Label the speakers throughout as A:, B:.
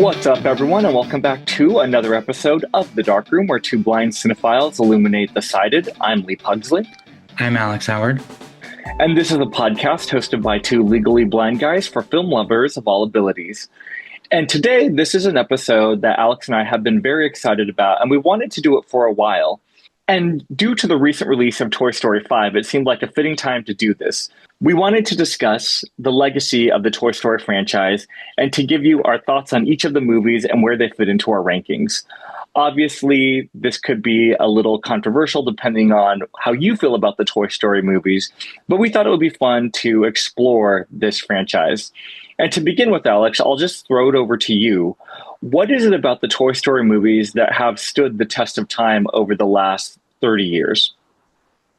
A: What's up, everyone, and welcome back to another episode of The Dark Room, where two blind cinephiles illuminate the sided. I'm Lee Pugsley.
B: I'm Alex Howard.
A: And this is a podcast hosted by two legally blind guys for film lovers of all abilities. And today, this is an episode that Alex and I have been very excited about, and we wanted to do it for a while. And due to the recent release of Toy Story 5, it seemed like a fitting time to do this. We wanted to discuss the legacy of the Toy Story franchise and to give you our thoughts on each of the movies and where they fit into our rankings. Obviously, this could be a little controversial depending on how you feel about the Toy Story movies, but we thought it would be fun to explore this franchise. And to begin with, Alex, I'll just throw it over to you. What is it about the Toy Story movies that have stood the test of time over the last 30 years?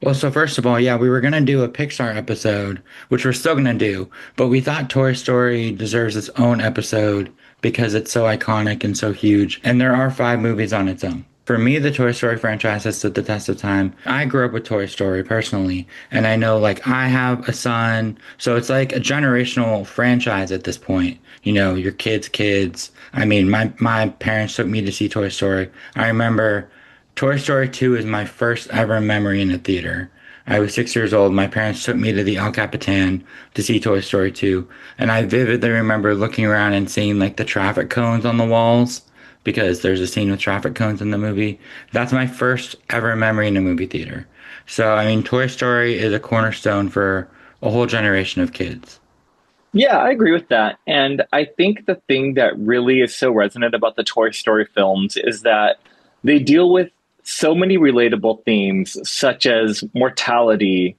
B: Well, so first of all, yeah, we were going to do a Pixar episode, which we're still going to do, but we thought Toy Story deserves its own episode because it's so iconic and so huge. And there are 5 movies on its own. For me, the Toy Story franchise has stood the test of time. I grew up with Toy Story personally, and I know I have a son, so it's like a generational franchise at this point. You know, your kids. I mean, my parents took me to see Toy Story. I remember Toy Story 2 is my first ever memory in a theater. I was 6 years old. My parents took me to the El Capitan to see Toy Story 2. And I vividly remember looking around and seeing the traffic cones on the walls because there's a scene with traffic cones in the movie. That's my first ever memory in a movie theater. So, I mean, Toy Story is a cornerstone for a whole generation of kids.
A: Yeah, I agree with that. And I think the thing that really is so resonant about the Toy Story films is that they deal with so many relatable themes, such as mortality,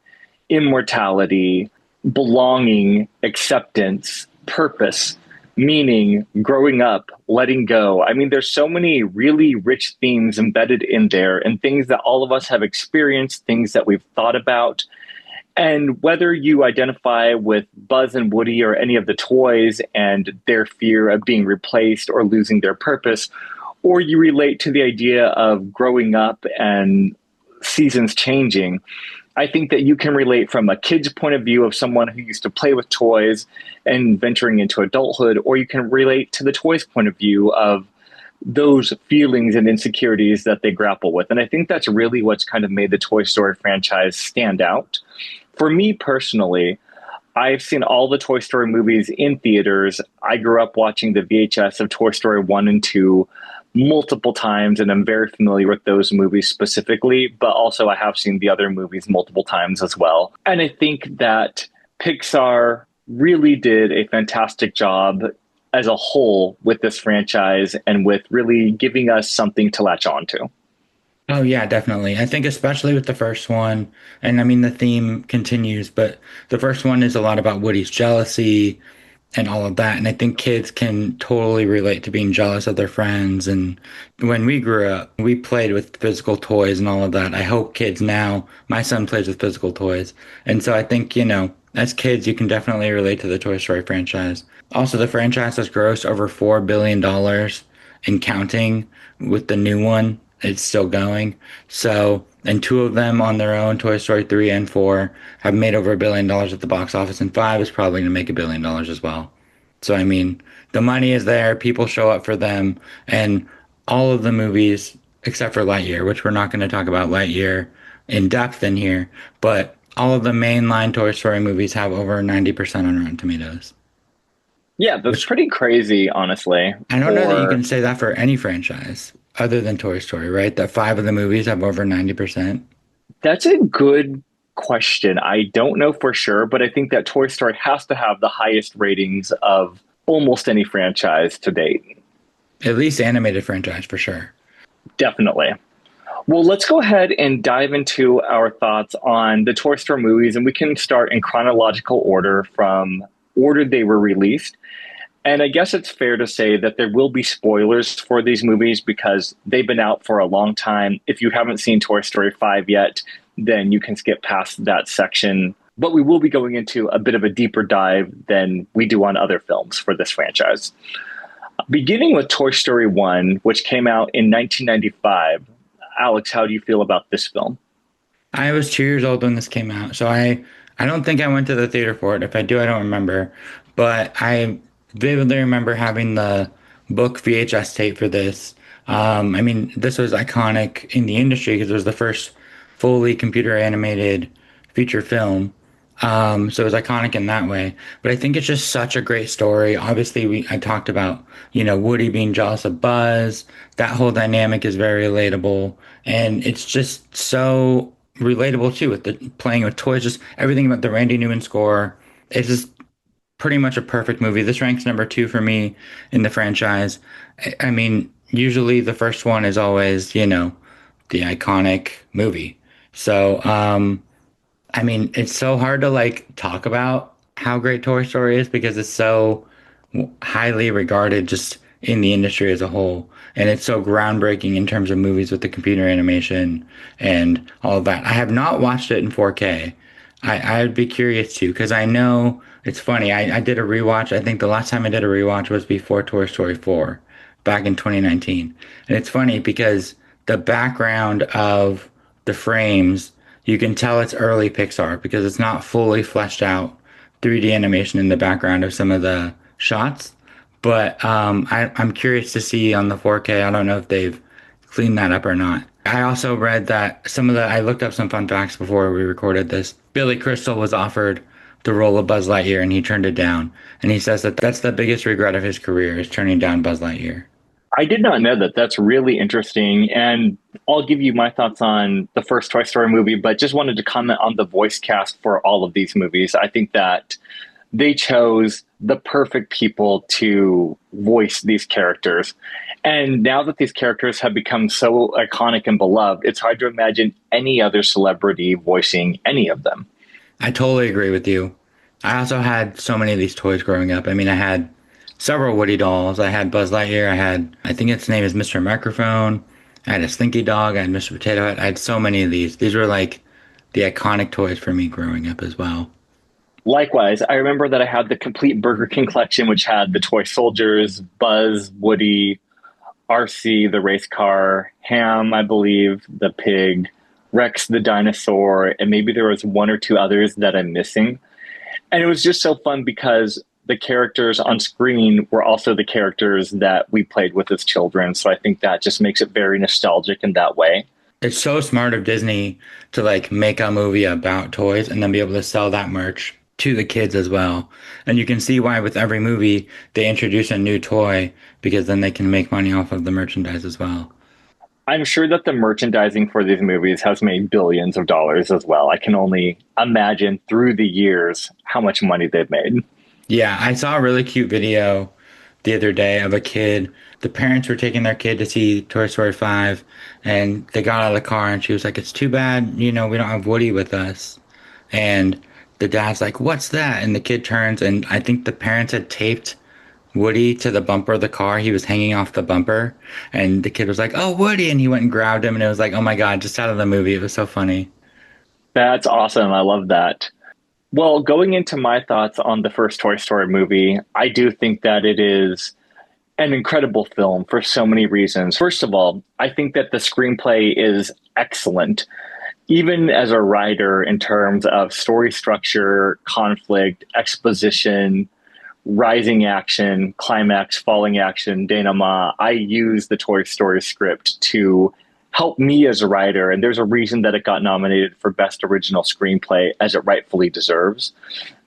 A: immortality, belonging, acceptance, purpose, meaning, growing up, letting go. I mean, there's so many really rich themes embedded in there and things that all of us have experienced, things that we've thought about. And whether you identify with Buzz and Woody or any of the toys and their fear of being replaced or losing their purpose, or you relate to the idea of growing up and seasons changing, I think that you can relate from a kid's point of view of someone who used to play with toys and venturing into adulthood, or you can relate to the toys' point of view of those feelings and insecurities that they grapple with. And I think that's really what's kind of made the Toy Story franchise stand out. For me personally, I've seen all the Toy Story movies in theaters. I grew up watching the VHS of Toy Story 1 and 2 multiple times, and I'm very familiar with those movies specifically, but also I have seen the other movies multiple times as well. And I think that Pixar really did a fantastic job as a whole with this franchise and with really giving us something to latch on to.
B: Oh, yeah, definitely. I think especially with the first one, and I mean, the theme continues, but the first one is a lot about Woody's jealousy and all of that. And I think kids can totally relate to being jealous of their friends. And when we grew up, we played with physical toys and all of that. I hope kids now, my son plays with physical toys. And so I think, as kids, you can definitely relate to the Toy Story franchise. Also, the franchise has grossed over $4 billion and counting with the new one. It's still going. So, and 2 of them on their own, Toy Story 3 and 4, have made over $1 billion at the box office, and 5 is probably going to make $1 billion as well. So, I mean, the money is there, people show up for them, and all of the movies, except for Lightyear, which we're not going to talk about Lightyear in depth in here, but all of the mainline Toy Story movies have over 90% on Rotten Tomatoes.
A: Yeah, that's pretty crazy, honestly.
B: I don't know that you can say that for any franchise other than Toy Story, right? That 5 of the movies have over 90%.
A: That's a good question. I don't know for sure, but I think that Toy Story has to have the highest ratings of almost any franchise to date.
B: At least animated franchise, for sure.
A: Definitely. Well, let's go ahead and dive into our thoughts on the Toy Story movies, and we can start in chronological order from order they were released. And I guess it's fair to say that there will be spoilers for these movies because they've been out for a long time. If you haven't seen Toy Story 5 yet, then you can skip past that section. But we will be going into a bit of a deeper dive than we do on other films for this franchise. Beginning with Toy Story 1, which came out in 1995. Alex, how do you feel about this film?
B: I was 2 years old when this came out, so I don't think I went to the theater for it. If I do, I don't remember. But I vividly remember having the book VHS tape for this. I mean, this was iconic in the industry because it was the first fully computer animated feature film. So it was iconic in that way. But I think it's just such a great story. Obviously, I talked about, Woody being jealous of Buzz. That whole dynamic is very relatable. And it's just so relatable too with the playing with toys, just everything about the Randy Newman score. It's just pretty much a perfect movie. This ranks number two for me in the franchise. I mean, usually the first one is always, the iconic movie. So, I mean, it's so hard to like talk about how great Toy Story is because it's so highly regarded just in the industry as a whole. And it's so groundbreaking in terms of movies with the computer animation and all of that. I have not watched it in 4K. I'd be curious to because I know it's funny. I did a rewatch. I think the last time I did a rewatch was before Toy Story 4 back in 2019. And it's funny because the background of the frames, you can tell it's early Pixar because it's not fully fleshed out 3D animation in the background of some of the shots. But I'm curious to see on the 4K. I don't know if they've cleaned that up or not. I also read that I looked up some fun facts before we recorded this. Billy Crystal was offered the role of Buzz Lightyear and he turned it down. And he says that that's the biggest regret of his career is turning down Buzz Lightyear.
A: I did not know that. That's really interesting. And I'll give you my thoughts on the first Toy Story movie, but just wanted to comment on the voice cast for all of these movies. I think that they chose the perfect people to voice these characters. And now that these characters have become so iconic and beloved, it's hard to imagine any other celebrity voicing any of them.
B: I totally agree with you. I also had so many of these toys growing up. I mean, I had several Woody dolls. I had Buzz Lightyear. I think its name is Mr. Microphone. I had a Slinky Dog. I had Mr. Potato Head. I had so many of these. These were like the iconic toys for me growing up as well.
A: Likewise, I remember that I had the complete Burger King collection, which had the toy soldiers, Buzz, Woody, RC, the race car, Ham, I believe, the pig, Rex, the dinosaur, and maybe there was one or two others that I'm missing. And it was just so fun because the characters on screen were also the characters that we played with as children. So I think that just makes it very nostalgic in that way.
B: It's so smart of Disney to like make a movie about toys and then be able to sell that merch to the kids as well. And you can see why with every movie they introduce a new toy because then they can make money off of the merchandise as well.
A: I'm sure that the merchandising for these movies has made billions of dollars as well. I can only imagine through the years how much money they've made.
B: Yeah, I saw a really cute video the other day of a kid. The parents were taking their kid to see Toy Story 5 and they got out of the car and she was like, "It's too bad, we don't have Woody with us." And the dad's like, "What's that?" And the kid turns and I think the parents had taped Woody to the bumper of the car. He was hanging off the bumper and the kid was like, "Oh, Woody." And he went and grabbed him and it was like, oh my God, just out of the movie. It was so funny.
A: That's awesome. I love that. Well, going into my thoughts on the first Toy Story movie, I do think that it is an incredible film for so many reasons. First of all, I think that the screenplay is excellent, even as a writer, in terms of story structure, conflict, exposition, rising action, climax, falling action, denouement. I use the Toy Story script to help me as a writer, and there's a reason that it got nominated for Best Original Screenplay, as it rightfully deserves.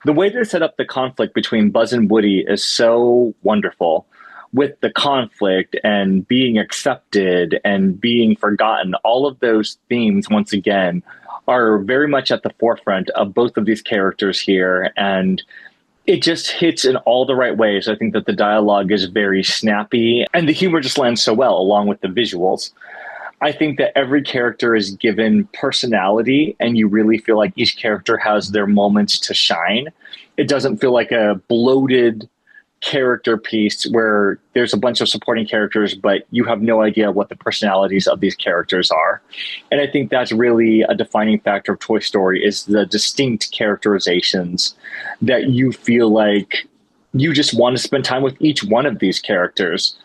A: The way they set up the conflict between Buzz and Woody is so wonderful. With the conflict and being accepted and being forgotten, all of those themes, once again, are very much at the forefront of both of these characters here. And it just hits in all the right ways. I think that the dialogue is very snappy and the humor just lands so well along with the visuals. I think that every character is given personality and you really feel like each character has their moments to shine. It doesn't feel like a bloated character piece where there's a bunch of supporting characters, but you have no idea what the personalities of these characters are. And I think that's really a defining factor of Toy Story is the distinct characterizations that you feel like you just want to spend time with each one of these characters.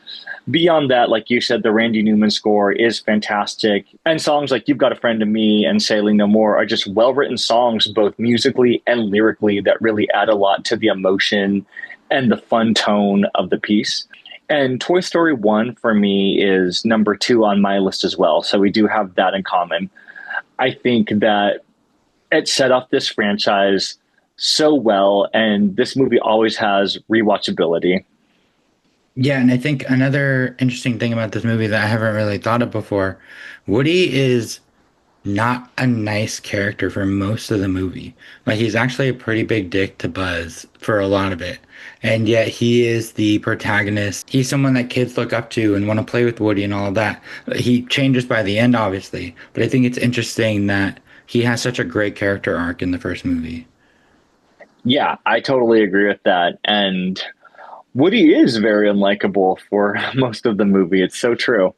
A: Beyond that, like you said, the Randy Newman score is fantastic. And songs like You've Got a Friend in Me and Sailing No More are just well-written songs, both musically and lyrically, that really add a lot to the emotion and the fun tone of the piece. And Toy Story 1 for me is number two on my list as well. So we do have that in common. I think that it set off this franchise so well, and this movie always has rewatchability.
B: Yeah, and I think another interesting thing about this movie that I haven't really thought of before, Woody is not a nice character for most of the movie. Like he's actually a pretty big dick to Buzz for a lot of it. And yet he is the protagonist. He's someone that kids look up to and want to play with Woody and all of that. He changes by the end, obviously, but I think it's interesting that he has such a great character arc in the first movie.
A: Yeah, I totally agree with that. And Woody is very unlikable for most of the movie. It's so true.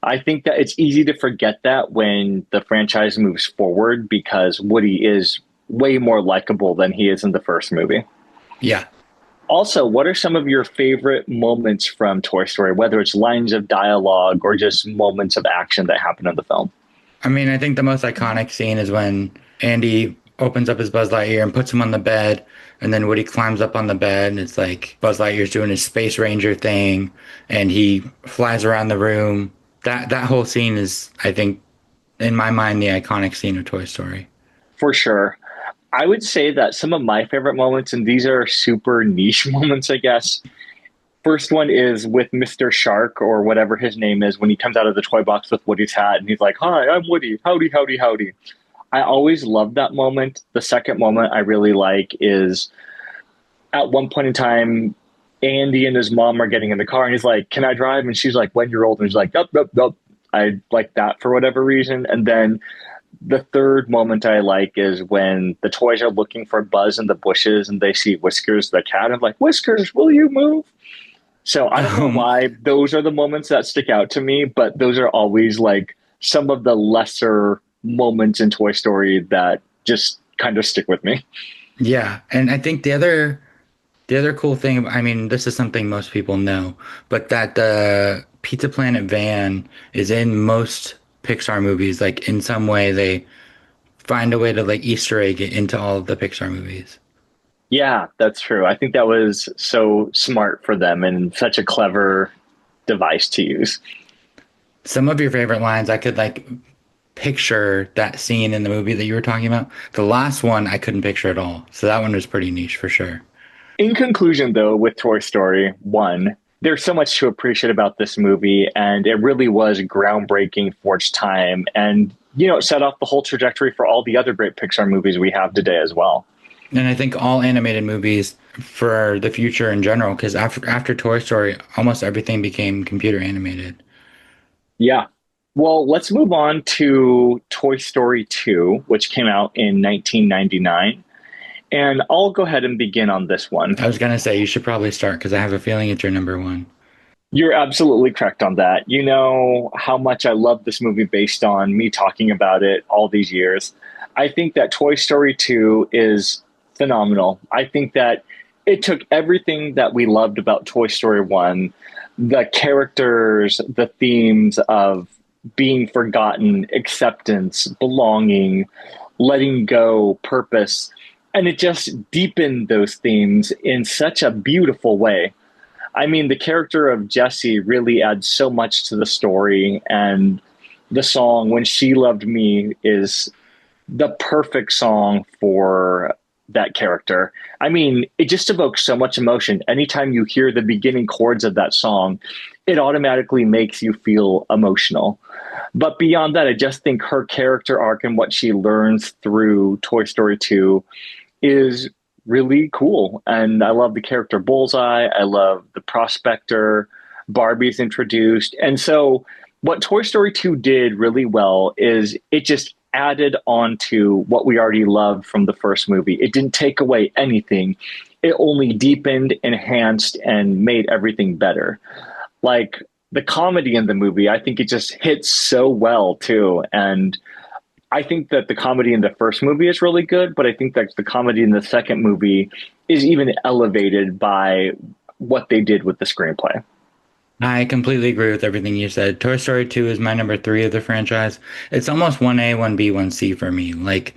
A: I think that it's easy to forget that when the franchise moves forward because Woody is way more likable than he is in the first movie.
B: Yeah.
A: Also, what are some of your favorite moments from Toy Story, whether it's lines of dialogue or just moments of action that happen in the film?
B: I mean, I think the most iconic scene is when Andy opens up his Buzz Lightyear and puts him on the bed, and then Woody climbs up on the bed, and it's like Buzz Lightyear's doing his Space Ranger thing, and he flies around the room. That whole scene is, I think, in my mind, the iconic scene of Toy Story.
A: For sure. I would say that some of my favorite moments, and these are super niche moments, I guess. First one is with Mr. Shark or whatever his name is when he comes out of the toy box with Woody's hat and he's like, "Hi, I'm Woody. Howdy, howdy, howdy." I always love that moment. The second moment I really like is at one point in time, Andy and his mom are getting in the car and he's like, "Can I drive?" And she's like, "When you're old." And he's like, "Yup, yup, yup." I like that for whatever reason. And then the third moment I like is when the toys are looking for Buzz in the bushes and they see Whiskers the cat. I'm like, "Whiskers, will you move?" So I don't know
B: Um,
A: why those are the moments that stick out to me, but those are always like some of the lesser moments in Toy Story that just kind of stick with me.
B: yeah, and I think the other cool thing, I mean, this is something most people know, but that the Pizza Planet van is in most Pixar movies. Like in some way, they find a way to like Easter egg it into all of the Pixar movies.
A: Yeah, that's true. I think that was so smart for them and such a clever device to use.
B: Some of your favorite lines, I could like picture that scene in the movie that you were talking about. The last one, I couldn't picture at all. So that one was pretty niche for sure.
A: In conclusion, though, with Toy Story 1, there's so much to appreciate about this movie, and it really was groundbreaking for its time. And, it set off the whole trajectory for all the other great Pixar movies we have today as well.
B: And I think all animated movies for the future in general, because after Toy Story, almost everything became computer animated.
A: Yeah. Well, let's move on to Toy Story 2, which came out in 1999. And I'll go ahead and begin on this one.
B: I was gonna say you should probably start because I have a feeling it's your number one.
A: You're absolutely correct on that. You know how much I love this movie based on me talking about it all these years. I think that Toy Story 2 is phenomenal. I think that it took everything that we loved about Toy Story 1, the characters, the themes of being forgotten, acceptance, belonging, letting go, purpose, and it just deepened those themes in such a beautiful way. I mean, the character of Jessie really adds so much to the story, and the song "When She Loved Me" is the perfect song for that character. I mean, it just evokes so much emotion. Anytime you hear the beginning chords of that song, it automatically makes you feel emotional. But beyond that, I just think her character arc and what she learns through Toy Story 2 is really cool. And I love the character Bullseye. I love the prospector. Barbie's introduced. And so, what Toy Story 2 did really well is it just added on to what we already loved from the first movie. It didn't take away anything, it only deepened, enhanced, and made everything better. Like the comedy in the movie, I think it just hits so well too. And I think that the comedy in the first movie is really good, but I think that the comedy in the second movie is even elevated by what they did with the screenplay.
B: I completely agree with everything you said. Toy Story 2 is my number three of the franchise. It's almost 1A, 1B, 1C for me. Like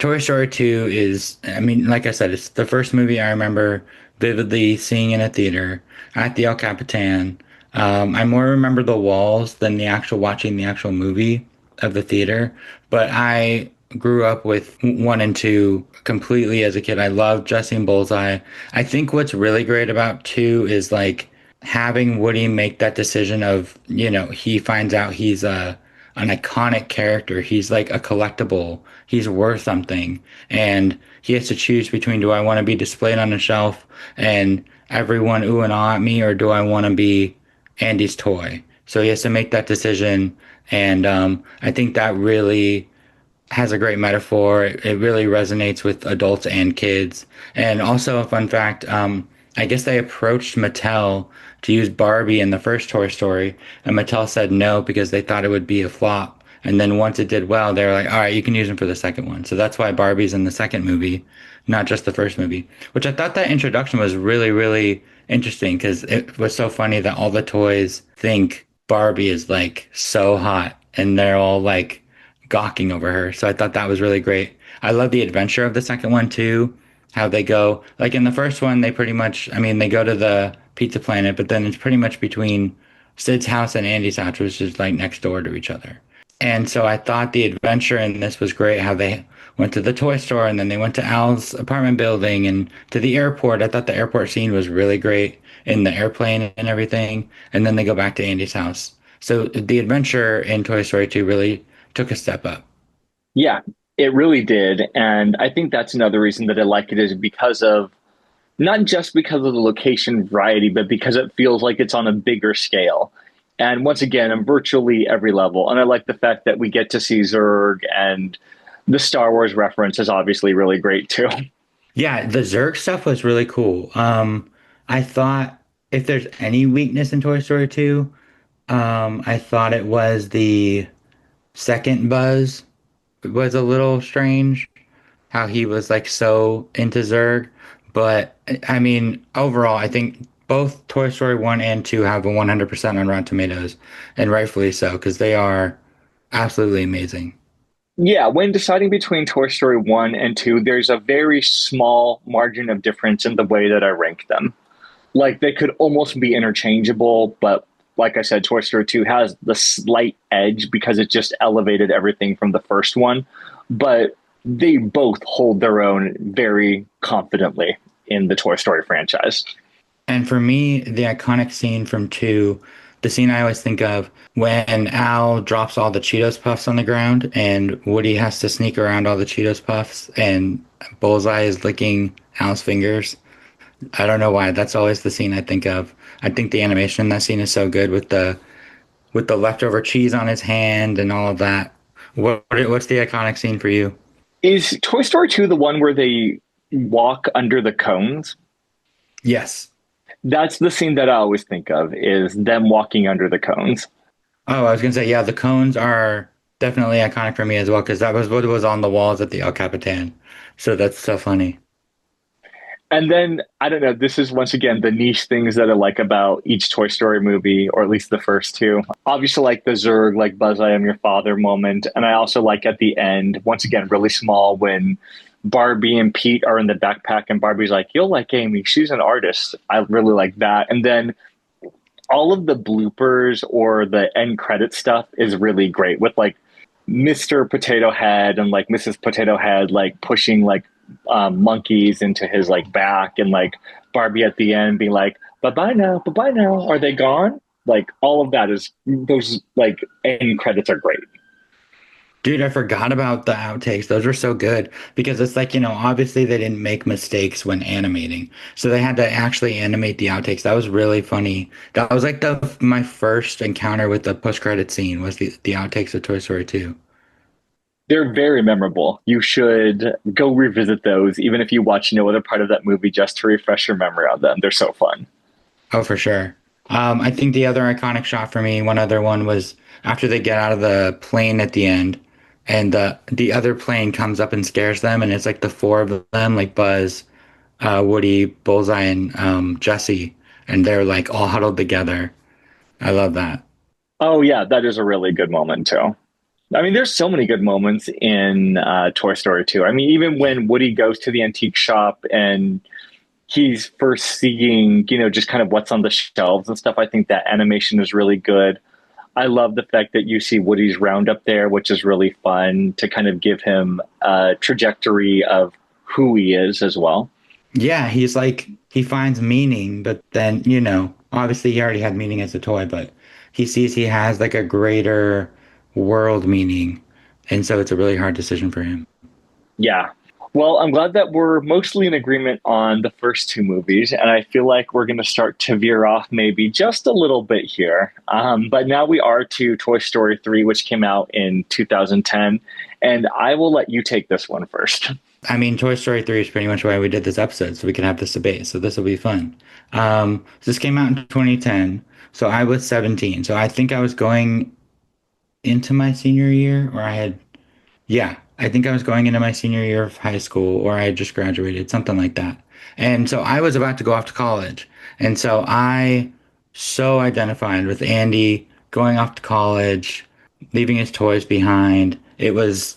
B: Toy Story 2 is, I mean, like I said, it's the first movie I remember vividly seeing in a theater at the El Capitan. I more remember the walls than the actual watching the actual movie of the theater, but I grew up with one and two completely as a kid. I loved Jesse and Bullseye. I think what's really great about two is like having Woody make that decision of, he finds out he's an iconic character. He's like a collectible. He's worth something. And he has to choose between, do I want to be displayed on a shelf and everyone ooh and ah at me, or do I want to be Andy's toy? So he has to make that decision. And I think that really has a great metaphor. It really resonates with adults and kids. And also, a fun fact, I guess they approached Mattel to use Barbie in the first Toy Story, and Mattel said no because they thought it would be a flop. And then once it did well, they were like, all right, you can use them for the second one. So that's why Barbie's in the second movie, not just the first movie, which I thought that introduction was really, really interesting because it was so funny that all the toys think Barbie is like so hot and they're all like gawking over her. So I thought that was really great. I love the adventure of the second one too. How they go, like in the first one, they pretty much, I mean, they go to the Pizza Planet, but then it's pretty much between Sid's house and Andy's house, which is like next door to each other. And so I thought the adventure in this was great. How they went to the toy store and then they went to Al's apartment building and to the airport. I thought the airport scene was really great in the airplane and everything. And then they go back to Andy's house. So the adventure in Toy Story 2 really took a step up.
A: Yeah, it really did. And I think that's another reason that I like it is because of not just because of the location variety, but because it feels like it's on a bigger scale. And once again, on virtually every level. And I like the fact that we get to see Zurg and the Star Wars reference is obviously really great too.
B: Yeah, the Zurg stuff was really cool. I thought if there's any weakness in Toy Story 2, I thought it was the second Buzz was a little strange, how he was like so into Zurg. But I mean, overall, I think both Toy Story 1 and 2 have a 100% on Rotten Tomatoes, and rightfully so, because they are absolutely amazing.
A: Yeah, when deciding between Toy Story 1 and 2, there's a very small margin of difference in the way that I rank them. Like they could almost be interchangeable, but like I said, Toy Story 2 has the slight edge because it just elevated everything from the first one. But they both hold their own very confidently in the Toy Story franchise.
B: And for me, the iconic scene from 2, the scene I always think of when Al drops all the Cheetos Puffs on the ground and Woody has to sneak around all the Cheetos Puffs and Bullseye is licking Al's fingers. I don't know why. That's always the scene I think of. I think the animation in that scene is so good with the leftover cheese on his hand and all of that. What's the iconic scene for you?
A: Is Toy Story 2 the one where they walk under the cones?
B: Yes.
A: That's the scene that I always think of is them walking under the cones.
B: Oh, I was gonna say, yeah, the cones are definitely iconic for me as well because that was what was on the walls at the El Capitan. So that's so funny.
A: And then I don't know, this is once again the niche things that I like about each Toy Story movie, or at least the first two. Obviously like the Zurg, like Buzz, I am your father moment. And I also like at the end, once again, really small when Barbie and Pete are in the backpack and Barbie's like, you'll like Amy, she's an artist. I really like that. And then all of the bloopers or the end credit stuff is really great with like Mr. Potato Head and like Mrs. Potato Head like pushing like monkeys into his like back and like Barbie at the end being like, bye bye now. Are they gone? Like all of that is those like end credits are great.
B: Dude, I forgot about the outtakes. Those were so good because it's like, obviously they didn't make mistakes when animating. So they had to actually animate the outtakes. That was really funny. That was like the my first encounter with the post-credit scene was the outtakes of Toy Story 2.
A: They're very memorable. You should go revisit those, even if you watch no other part of that movie, just to refresh your memory on them. They're so fun.
B: Oh, for sure. I think the other iconic shot for me, one other one was after they get out of the plane at the end, and the other plane comes up and scares them, and it's like the four of them, like Buzz, Woody, Bullseye, and Jesse, and they're like all huddled together. I love that.
A: Oh yeah, that is a really good moment too. I mean, there's so many good moments in Toy Story 2. I mean, even
B: Yeah.
A: when Woody goes to the antique shop and he's first seeing, just kind of what's on the shelves and stuff, I think that animation is really good. I love the fact that you see Woody's Roundup there, which is really fun to kind of give him a trajectory of who he is as well.
B: Yeah, he's like he finds meaning, but then, obviously he already had meaning as a toy, but he sees he has like a greater world meaning. And so it's a really hard decision for him.
A: Yeah. Well, I'm glad that we're mostly in agreement on the first two movies, and I feel like we're going to start to veer off maybe just a little bit here. But now we are to Toy Story 3, which came out in 2010, and I will let you take this one first.
B: I mean, Toy Story 3 is pretty much why we did this episode, so we can have this debate. So this will be fun. This came out in 2010, so I was 17. So I think I was going into my senior year, or yeah, I think I was going into my senior year of high school, or I had just graduated, something like that. And so I was about to go off to college. And so I so identified with Andy going off to college, leaving his toys behind. This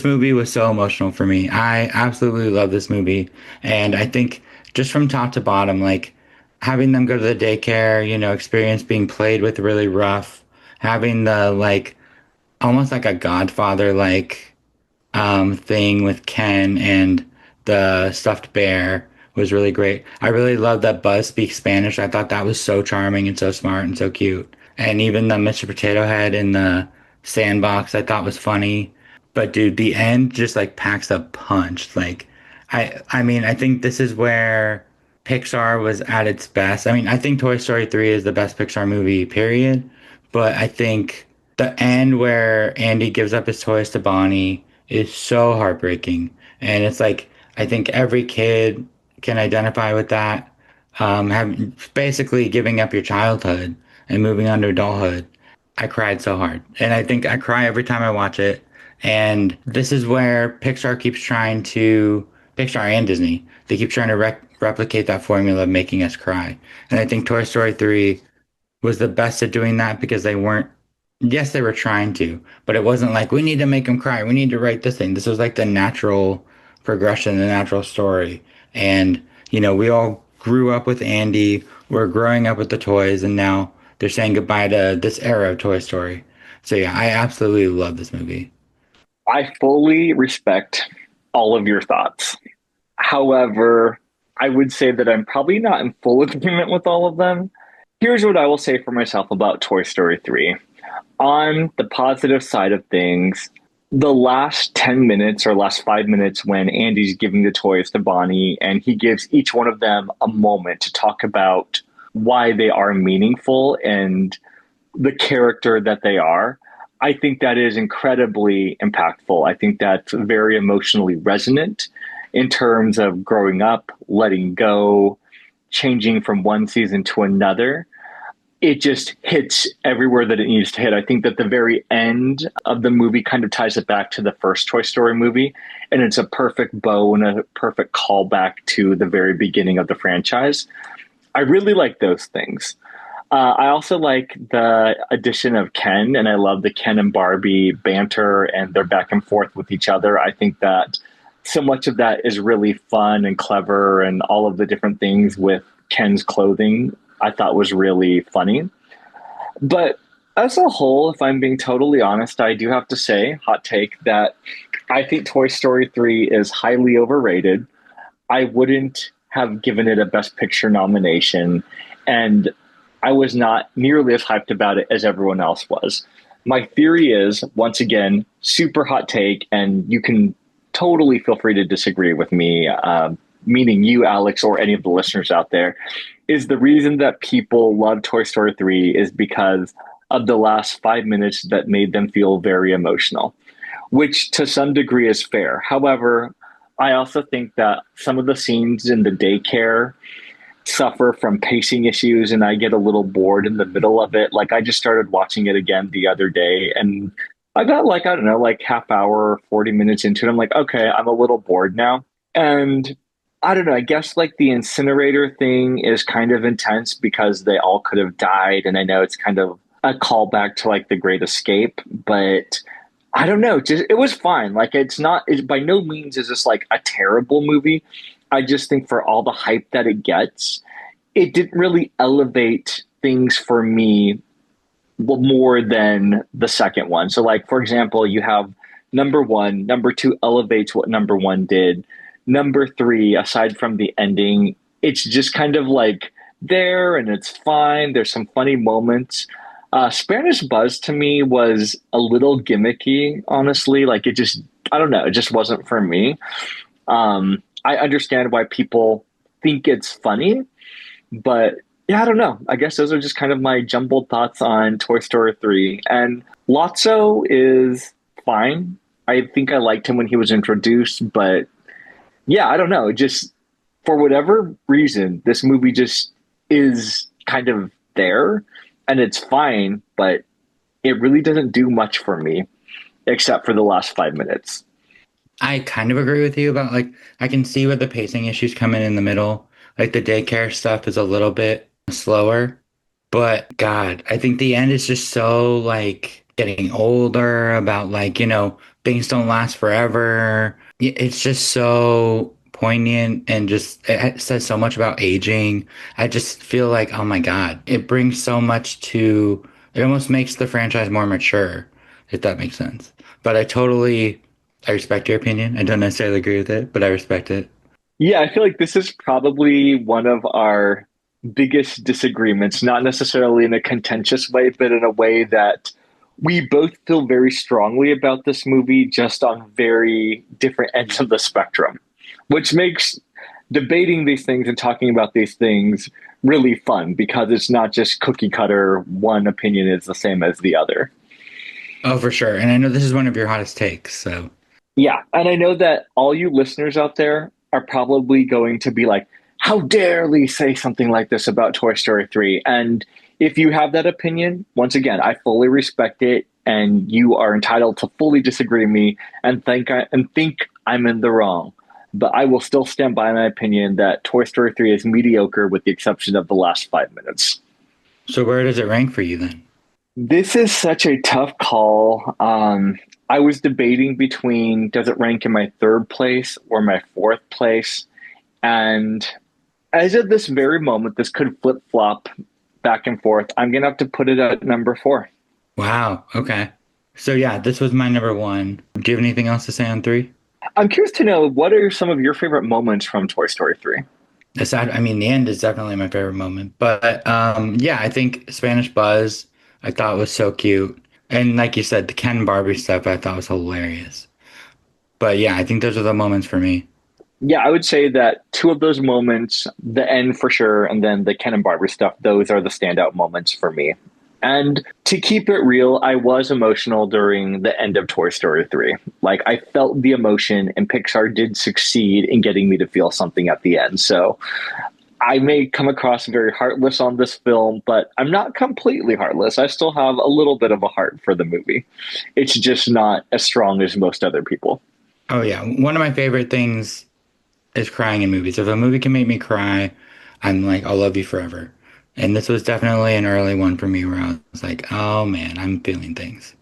B: movie was so emotional for me. I absolutely love this movie. And I think just from top to bottom, like having them go to the daycare, experience being played with really rough, having the like almost like a Godfather like thing with Ken and the stuffed bear was really great. I really love that Buzz speaks Spanish. I thought that was so charming and so smart and so cute. And even the Mr. Potato Head in the sandbox I thought was funny. But dude, the end just like packs a punch. Like I mean, I think this is where Pixar was at its best. I mean, I think Toy Story 3 is the best Pixar movie, period. But I think the end where Andy gives up his toys to Bonnie is so heartbreaking. And it's like, I think every kid can identify with that. Basically giving up your childhood and moving on to adulthood. I cried so hard. And I think I cry every time I watch it. And this is where Pixar and Disney, they keep trying to replicate that formula of making us cry. And I think Toy Story 3 was the best at doing that because they weren't, yes, they were trying to, but it wasn't like, we need to make them cry. We need to write this thing. This was like the natural progression, the natural story. And, we all grew up with Andy. We're growing up with the toys, and now they're saying goodbye to this era of Toy Story. So, yeah, I absolutely love this movie.
A: I fully respect all of your thoughts. However, I would say that I'm probably not in full agreement with all of them. Here's what I will say for myself about Toy Story 3. On the positive side of things, the last 10 minutes or last 5 minutes when Andy's giving the toys to Bonnie and he gives each one of them a moment to talk about why they are meaningful and the character that they are. I think that is incredibly impactful. I think that's very emotionally resonant in terms of growing up, letting go, changing from one season to another. It just hits everywhere that it needs to hit. I think that the very end of the movie kind of ties it back to the first Toy Story movie, and it's a perfect bow and a perfect callback to the very beginning of the franchise. I really like those things. I also like the addition of Ken, and I love the Ken and Barbie banter and their back and forth with each other. I think that so much of that is really fun and clever, and all of the different things with Ken's clothing I thought was really funny. But as a whole, if I'm being totally honest, I do have to say, hot take, that I think Toy Story 3 is highly overrated. I wouldn't have given it a Best Picture nomination, and I was not nearly as hyped about it as everyone else was. My theory is, once again, super hot take, and you can totally feel free to disagree with me, meaning you, Alex, or any of the listeners out there, is the reason that people love Toy Story 3 is because of the last 5 minutes that made them feel very emotional, which to some degree is fair. However, I also think that some of the scenes in the daycare suffer from pacing issues and I get a little bored in the middle of it. Like I just started watching it again the other day and I got like, I don't know, like half hour, 40 minutes into it. I'm like, okay, I'm a little bored now. And I don't know, I guess like the incinerator thing is kind of intense because they all could have died. And I know it's kind of a callback to like The Great Escape, but I don't know. Just it was fine. Like it's not. It by no means is this like a terrible movie. I just think for all the hype that it gets, it didn't really elevate things for me more than the second one. So, like for example, you have number one, number two elevates what number one did. Number three, aside from the ending, it's just kind of like there and it's fine. There's some funny moments. Spanish Buzz to me was a little gimmicky, honestly. Like it just, I don't know, it just wasn't for me. I understand why people think it's funny, but yeah, I don't know. I guess those are just kind of my jumbled thoughts on Toy Story 3. And Lotso is fine. I think I liked him when he was introduced, but yeah, I don't know. Just for whatever reason, this movie just is kind of there and it's fine, but it really doesn't do much for me except for the last 5 minutes.
B: I kind of agree with you about like I can see where the pacing issues come in the middle. Like the daycare stuff is a little bit slower, but God, I think the end is just so like getting older about like, things don't last forever. It's just so poignant and just it says so much about aging. I just feel like, oh my God, it brings so much to it almost makes the franchise more mature, if that makes sense. But I respect your opinion. I don't necessarily agree with it, but I respect it.
A: Yeah, I feel like this is probably one of our biggest disagreements, not necessarily in a contentious way, but in a way that we both feel very strongly about this movie, just on very different ends of the spectrum, which makes debating these things and talking about these things really fun because it's not just cookie cutter, one opinion is the same as the other.
B: Oh, for sure. And I know this is one of your hottest takes, so
A: Yeah. And I know that all you listeners out there are probably going to be like, how dare Lee say something like this about Toy Story 3? And if you have that opinion, once again, I fully respect it. And you are entitled to fully disagree with me and think I'm in the wrong. But I will still stand by my opinion that Toy Story 3 is mediocre with the exception of the last 5 minutes.
B: where does it rank for you then?
A: This is such a tough call. I was debating between does it rank in my third place or my fourth place? And as of this very moment, this could flip flop back and forth. I'm going to have to put it at number four.
B: Wow. Okay. So yeah, this was my number one. Do you have anything else to say on three?
A: I'm curious to know what are some of your favorite moments from Toy Story 3?
B: Aside, I mean, the end is definitely my favorite moment, but yeah, I think Spanish Buzz I thought was so cute, and like you said, the Ken and Barbie stuff I thought was hilarious. But yeah, I think those are the moments for me.
A: Yeah, I would say that two of those moments, the end for sure, and then the Ken and Barbie stuff, those are the standout moments for me. And to keep it real, I was emotional during the end of Toy Story 3. Like, I felt the emotion, and Pixar did succeed in getting me to feel something at the end. So I may come across very heartless on this film, but I'm not completely heartless. I still have a little bit of a heart for the movie. It's just not as strong as most other people.
B: Oh yeah, one of my favorite things is crying in movies. If a movie can make me cry, I'm like, I'll love you forever. And this was definitely an early one for me where I was like, oh man, I'm feeling things.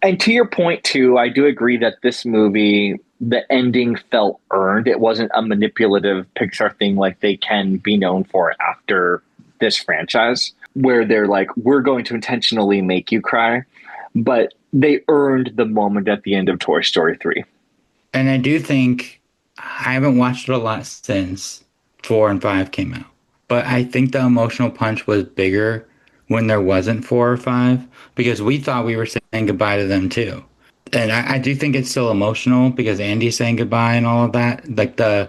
A: And to your point, too, I do agree that this movie, the ending felt earned. It wasn't a manipulative Pixar thing like they can be known for after this franchise, where they're like, we're going to intentionally make you cry. But they earned the moment at the end of Toy Story 3.
B: And I do think I haven't watched it a lot since four and five came out. But I think the emotional punch was bigger when there wasn't four or five because we thought we were saying goodbye to them too. And I do think it's still emotional because Andy's saying goodbye and all of that. Like the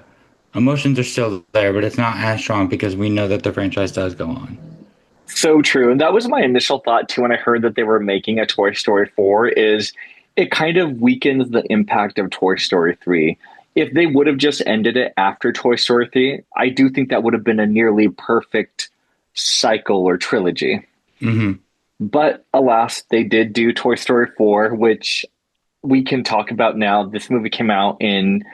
B: emotions are still there, but it's not as strong because we know that the franchise does go on.
A: So true. And that was my initial thought too when I heard that they were making a Toy Story 4 is it kind of weakens the impact of Toy Story 3. If they would have just ended it after Toy Story 3, I do think that would have been a nearly perfect cycle or trilogy.
B: Hmm.
A: But alas, they did do Toy Story 4, which we can talk about now. This movie came out in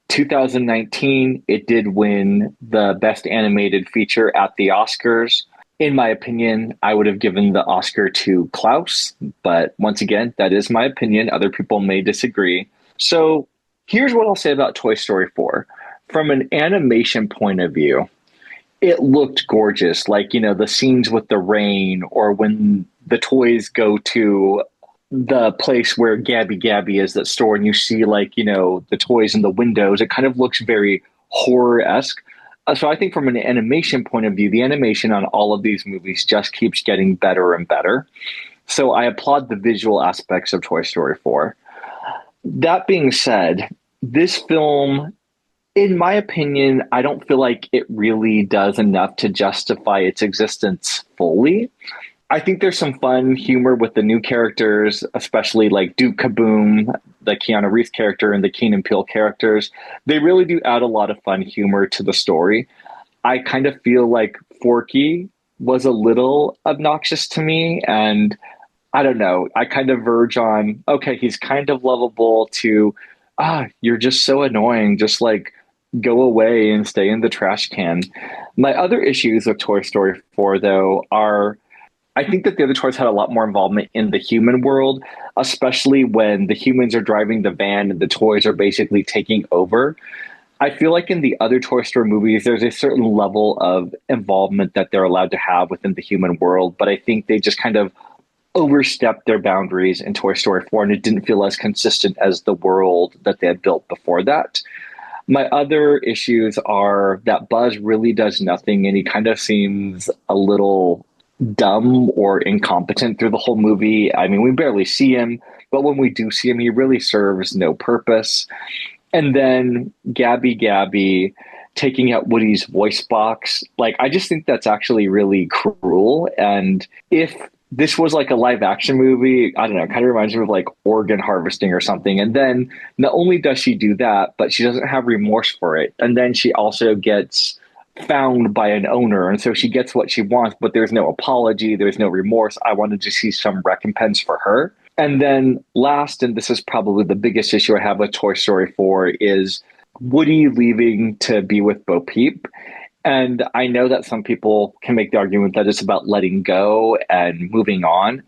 A: 2019. It did win the Best Animated Feature at the Oscars. In my opinion, I would have given the Oscar to Klaus, but once again, that is my opinion. Other people may disagree. So here's what I'll say about Toy Story 4. From an animation point of view, it looked gorgeous. Like, the scenes with the rain or when the toys go to the place where Gabby Gabby is that store and you see like, the toys in the windows. It kind of looks very horror-esque. So I think from an animation point of view, the animation on all of these movies just keeps getting better and better. So I applaud the visual aspects of Toy Story 4. That being said, this film, in my opinion, I don't feel like it really does enough to justify its existence fully. I think there's some fun humor with the new characters, especially like Duke Kaboom, the Keanu Reeves character, and the Keenan Peele characters. They really do add a lot of fun humor to the story. I kind of feel like Forky was a little obnoxious to me, and I don't know. I kind of verge on, okay, he's kind of lovable to, you're just so annoying. Just like go away and stay in the trash can. My other issues with Toy Story 4, though, are I think that the other toys had a lot more involvement in the human world, especially when the humans are driving the van and the toys are basically taking over. I feel like in the other Toy Story movies, there's a certain level of involvement that they're allowed to have within the human world, but I think they just kind of overstepped their boundaries in Toy Story 4, and it didn't feel as consistent as the world that they had built before that. My other issues are that Buzz really does nothing, and he kind of seems a little dumb or incompetent through the whole movie. I mean, we barely see him, but when we do see him, he really serves no purpose. And then Gabby Gabby taking out Woody's voice box, like, I just think that's actually really cruel. And if this was like a live action movie, I don't know, it kind of reminds me of like organ harvesting or something. And then not only does she do that, but she doesn't have remorse for it. And then she also gets found by an owner. And so she gets what she wants, but there's no apology, there's no remorse. I wanted to see some recompense for her. And then last, and this is probably the biggest issue I have with Toy Story 4, is Woody leaving to be with Bo Peep. And I know that some people can make the argument that it's about letting go and moving on.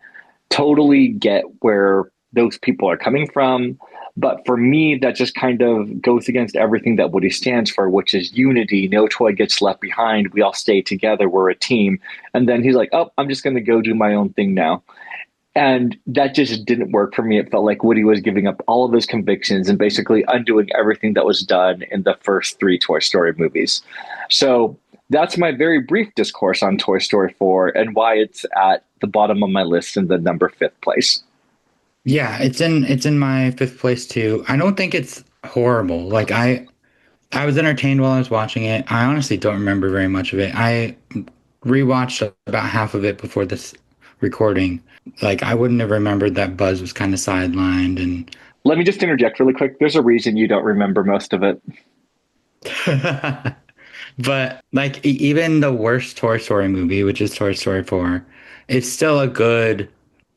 A: Totally get where those people are coming from. But for me, that just kind of goes against everything that Woody stands for, which is unity. No toy gets left behind. We all stay together. We're a team. And then he's like, oh, I'm just going to go do my own thing now. And that just didn't work for me. It felt like Woody was giving up all of his convictions and basically undoing everything that was done in the first three Toy Story movies. So that's my very brief discourse on Toy Story 4 and why it's at the bottom of my list in the number fifth place.
B: Yeah, it's in my fifth place too. I don't think it's horrible. Like I was entertained while I was watching it. I honestly don't remember very much of it. I rewatched about half of it before this recording. Like I wouldn't have remembered that Buzz was kind of sidelined and
A: Let me just interject really quick. There's a reason you don't remember most of it.
B: but like even the worst Toy Story movie, which is Toy Story 4, it's still a good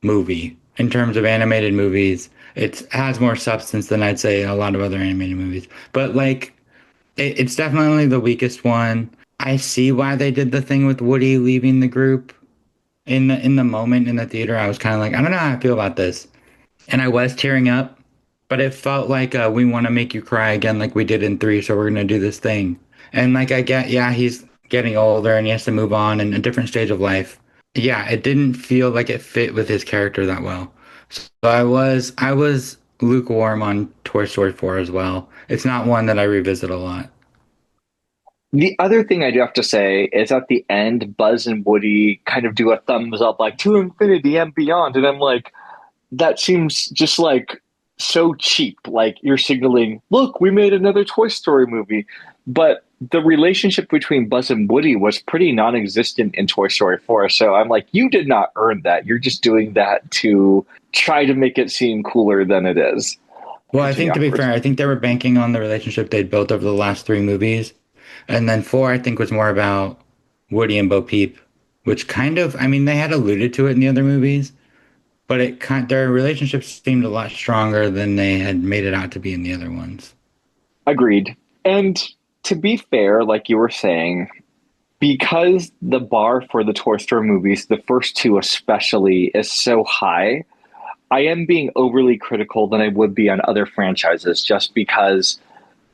B: movie in terms of animated movies. It has more substance than I'd say a lot of other animated movies. But like it's definitely the weakest one. I see why they did the thing with Woody leaving the group in the moment in the theater. I was kind of like, I don't know how I feel about this, and I was tearing up, but it felt like we want to make you cry again, like we did in three. So we're gonna do this thing, and like I get, yeah, he's getting older and he has to move on and a different stage of life. Yeah, it didn't feel like it fit with his character that well. So I was lukewarm on Toy Story 4 as well. It's not one that I revisit a lot.
A: The other thing I do have to say is at the end, Buzz and Woody kind of do a thumbs up, like to infinity and beyond. And I'm like, that seems just like so cheap. Like you're signaling, look, we made another Toy Story movie. But the relationship between Buzz and Woody was pretty non existent in Toy Story 4. So I'm like, you did not earn that. You're just doing that to try to make it seem cooler than it is.
B: Well, I
A: Continue
B: think to be
A: afterwards.
B: fair, I think they were banking on the relationship they'd built over the last three movies. And then four, I think, was more about Woody and Bo Peep, which kind of, I mean, they had alluded to it in the other movies, but their relationship seemed a lot stronger than they had made it out to be in the other ones.
A: Agreed. And to be fair, like you were saying, Because the bar for the Toy Story movies, the first two especially, is so high, I am being overly critical than I would be on other franchises just because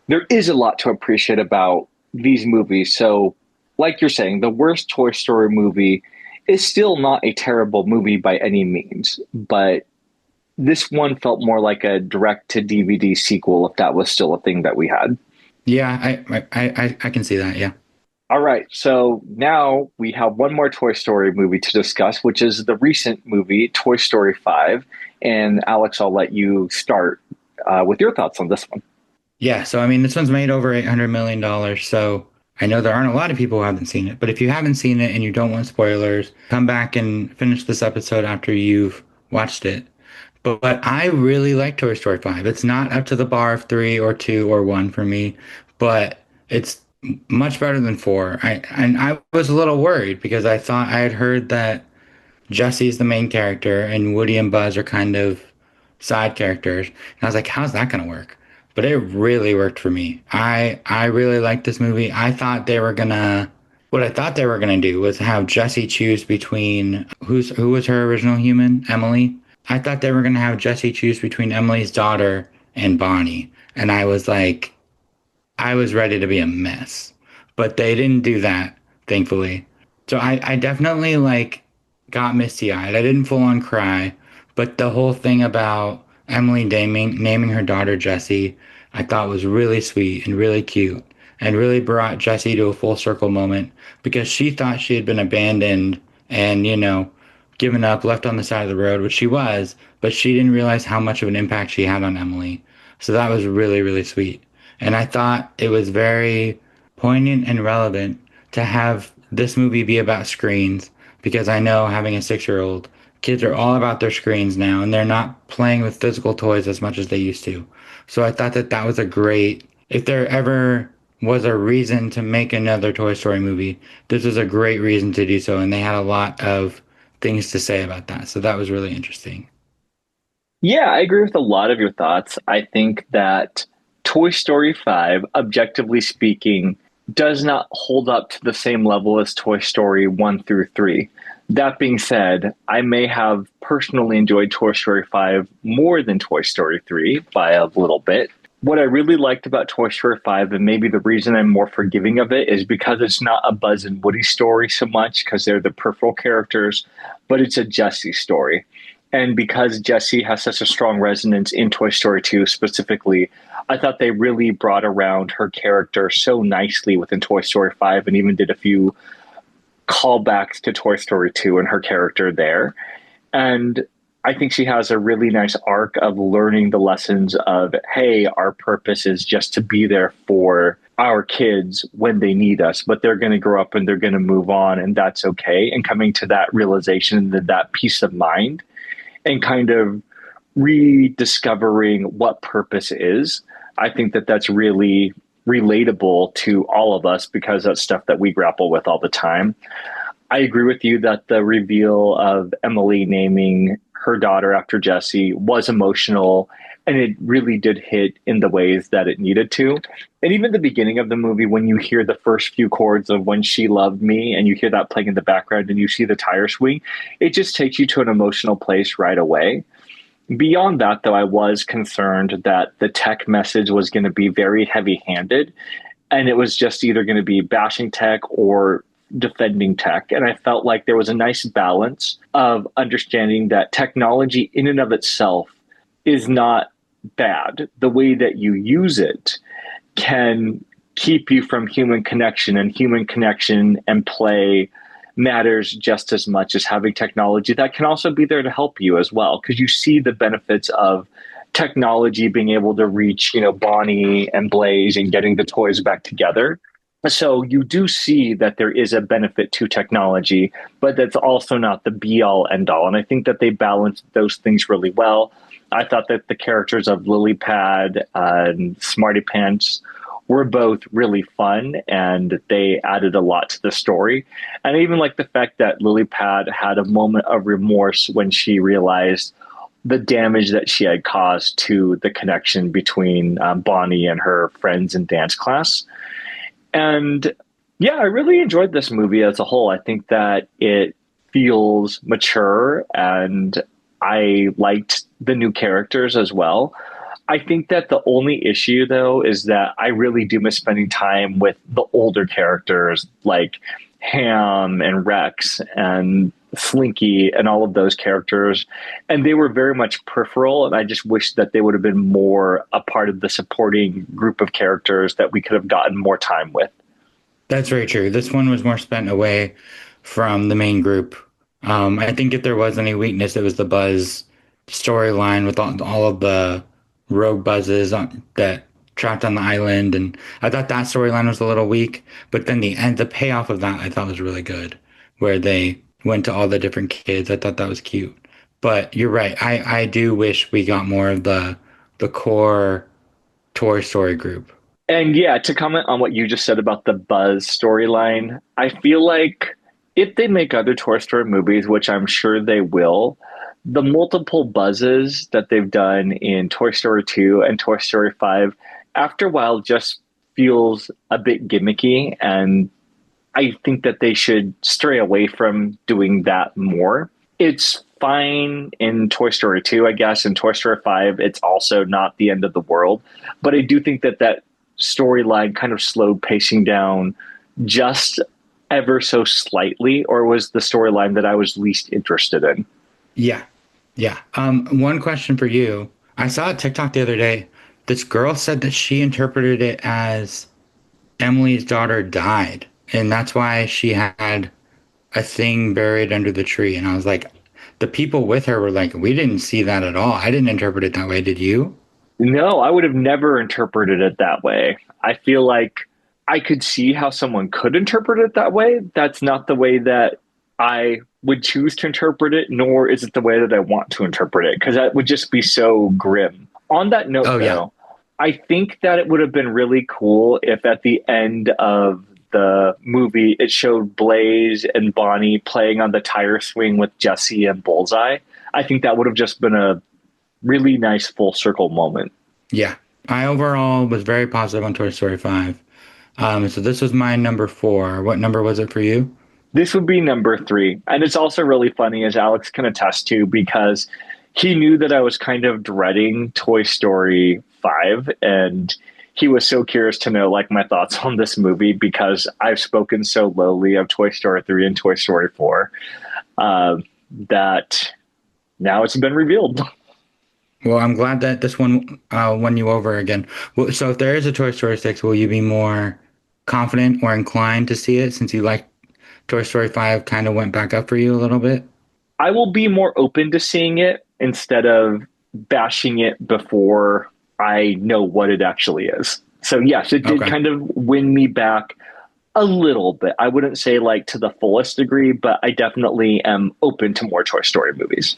A: there is a lot to appreciate about these movies. So, like you're saying, the worst Toy Story movie is still not a terrible movie by any means, but this one felt more like a direct to DVD sequel, if that was still a thing that we had.
B: Yeah, I can see that. Yeah.
A: All right, so now we have one more Toy Story movie to discuss, which is the recent movie, Toy Story 5. And Alex, I'll let you start with your thoughts on this one.
B: Yeah, so I mean, this one's made over $800 million, so I know there aren't a lot of people who haven't seen it. But if you haven't seen it and you don't want spoilers, come back and finish this episode after you've watched it. But I really like Toy Story 5. It's not up to the bar of 3 or 2 or 1 for me, but it's much better than 4. I was a little worried because I thought I had heard that Jesse's the main character and Woody and Buzz are kind of side characters. And I was like, how's that going to work? But it really worked for me. I really liked this movie. What I thought they were gonna do was have Jesse choose between who was her original human, Emily. I thought they were gonna have Jesse choose between Emily's daughter and Bonnie. And I was ready to be a mess. But they didn't do that, thankfully. So I definitely like got misty eyed. I didn't full on cry, but the whole thing about Emily naming her daughter Jessie, I thought was really sweet and really cute and really brought Jessie to a full circle moment because she thought she had been abandoned and, given up, left on the side of the road, which she was, but she didn't realize how much of an impact she had on Emily. So that was really, really sweet. And I thought it was very poignant and relevant to have this movie be about screens because I know having a 6 year old, kids are all about their screens now and they're not playing with physical toys as much as they used to. So I thought that that was a great, if there ever was a reason to make another Toy Story movie, this was a great reason to do so. And they had a lot of things to say about that. So that was really interesting.
A: Yeah, I agree with a lot of your thoughts. I think that Toy Story 5, objectively speaking, does not hold up to the same level as Toy Story 1 through 3. That being said, I may have personally enjoyed Toy Story 5 more than Toy Story 3 by a little bit. What I really liked about Toy Story 5, and maybe the reason I'm more forgiving of it, is because it's not a Buzz and Woody story so much, because they're the peripheral characters, but it's a Jessie story. And because Jessie has such a strong resonance in Toy Story 2 specifically, I thought they really brought around her character so nicely within Toy Story 5 and even did a few callbacks to Toy Story 2 and her character there. And I think she has a really nice arc of learning the lessons of, hey, our purpose is just to be there for our kids when they need us, but they're going to grow up and they're going to move on, and that's okay. And coming to that realization, that peace of mind, and kind of rediscovering what purpose is. I think that that's really relatable to all of us because that's stuff that we grapple with all the time. I agree with you that the reveal of Emily naming her daughter after Jessie was emotional and it really did hit in the ways that it needed to. And even the beginning of the movie, when you hear the first few chords of When She Loved Me and you hear that playing in the background and you see the tire swing, it just takes you to an emotional place right away. Beyond that, though, I was concerned that the tech message was going to be very heavy handed and it was just either going to be bashing tech or defending tech. And I felt like there was a nice balance of understanding that technology in and of itself is not bad. The way that you use it can keep you from human connection and play matters just as much as having technology that can also be there to help you as well, because you see the benefits of technology being able to reach, Bonnie and Blaze and getting the toys back together. So you do see that there is a benefit to technology, but that's also not the be all end all. And I think that they balanced those things really well. I thought that the characters of Lily Pad and Smarty Pants were both really fun and they added a lot to the story. And I even like the fact that Lily Pad had a moment of remorse when she realized the damage that she had caused to the connection between Bonnie and her friends in dance class. And Yeah, I really enjoyed this movie as a whole. I think that it feels mature and I liked the new characters as well. I think that the only issue, though, is that I really do miss spending time with the older characters like Ham and Rex and Slinky and all of those characters. And they were very much peripheral. And I just wish that they would have been more a part of the supporting group of characters that we could have gotten more time with.
B: That's very true. This one was more spent away from the main group. I think if there was any weakness, it was the Buzz storyline with all of the rogue buzzes that trapped on the island, and I thought that storyline was a little weak. But then the payoff of that, I thought was really good, where they went to all the different kids. I thought that was cute. But you're right. I do wish we got more of the core Toy Story group.
A: And yeah, to comment on what you just said about the Buzz storyline, I feel like if they make other Toy Story movies, which I'm sure they will, the multiple buzzes that they've done in Toy Story 2 and Toy Story 5, after a while just feels a bit gimmicky. And I think that they should stray away from doing that more. It's fine in Toy Story 2, I guess. In Toy Story 5, it's also not the end of the world. But I do think that that storyline kind of slowed pacing down just ever so slightly, or was the storyline that I was least interested in.
B: Yeah. Yeah. One question for you. I saw a TikTok the other day. This girl said that she interpreted it as Emily's daughter died, and that's why she had a thing buried under the tree. And I was like, the people with her were like, we didn't see that at all. I didn't interpret it that way. Did you?
A: No, I would have never interpreted it that way. I feel like I could see how someone could interpret it that way. That's not the way that I would choose to interpret it, nor is it the way that I want to interpret it, because that would just be so grim. On that note,
B: Oh yeah.
A: though, I think that it would have been really cool if at the end of the movie it showed Blaze and Bonnie playing on the tire swing with Jesse and Bullseye. I think that would have just been a really nice full circle moment.
B: Yeah. I overall was very positive on Toy Story 5. So this was my number four. What number was it for you?
A: This would be number three. And it's also really funny, as Alex can attest to, because he knew that I was kind of dreading Toy Story 5. And he was so curious to know like my thoughts on this movie because I've spoken so lowly of Toy Story 3 and Toy Story 4 that now it's been revealed.
B: Well, I'm glad that this one won you over again. Well, so if there is a Toy Story 6, will you be more confident or inclined to see it since you like Toy Story 5 kind of went back up for you a little bit?
A: I will be more open to seeing it instead of bashing it before I know what it actually is. So yes, it did
B: Okay.
A: kind of win me back a little bit. I wouldn't say like to the fullest degree, but I definitely am open to more Toy Story movies.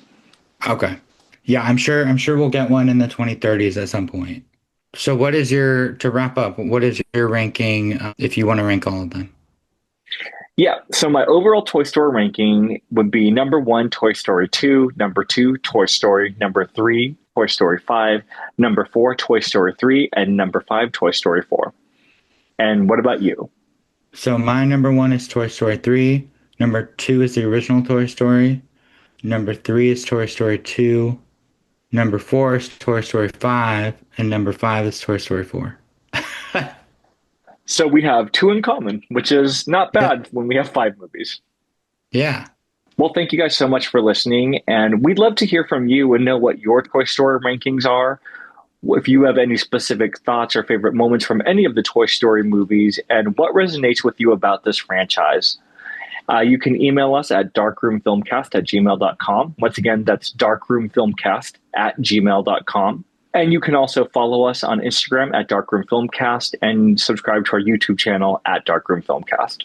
B: Okay. Yeah, I'm sure we'll get one in the 2030s at some point. So what is your to wrap up, what is your ranking if you want to rank all of them?
A: Yeah, so my overall Toy Story ranking would be number one, Toy Story 2, number two, Toy Story, number three, Toy Story 5, number four, Toy Story 3, and number five, Toy Story 4. And what about you?
B: So my number one is Toy Story 3, number 2 is the original Toy Story, number 3 is Toy Story 2, number 4 is Toy Story 5, and number 5 is Toy Story 4.
A: So we have two in common, which is not
B: Yep.
A: bad when we have five movies.
B: Yeah.
A: Well, thank you guys so much for listening. And we'd love to hear from you and know what your Toy Story rankings are. If you have any specific thoughts or favorite moments from any of the Toy Story movies and what resonates with you about this franchise. You can email us at darkroomfilmcast@gmail.com. Once again, that's darkroomfilmcast@gmail.com. And you can also follow us on Instagram at Darkroom Filmcast and subscribe to our YouTube channel at Darkroom Filmcast.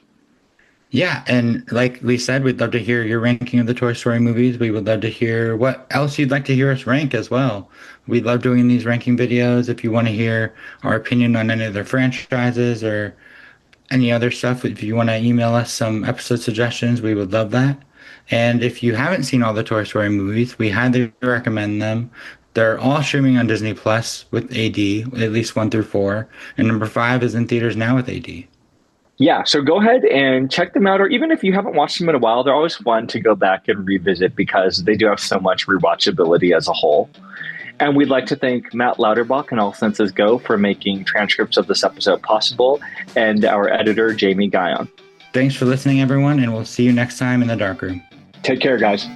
B: Yeah, and like we said, we'd love to hear your ranking of the Toy Story movies. We would love to hear what else you'd like to hear us rank as well. We love doing these ranking videos. If you want to hear our opinion on any of their franchises or any other stuff, if you want to email us some episode suggestions, we would love that. And if you haven't seen all the Toy Story movies, we highly recommend them. They're all streaming on Disney Plus with AD, at least 1 through 4, and number 5 is in theaters now with AD.
A: Yeah, so go ahead and check them out, or even if you haven't watched them in a while, they're always fun to go back and revisit because they do have so much rewatchability as a whole. And we'd like to thank Matt Lauterbach and All Senses Go for making transcripts of this episode possible, and our editor, Jamie Guyon.
B: Thanks for listening, everyone, and we'll see you next time in the dark room.
A: Take care, guys.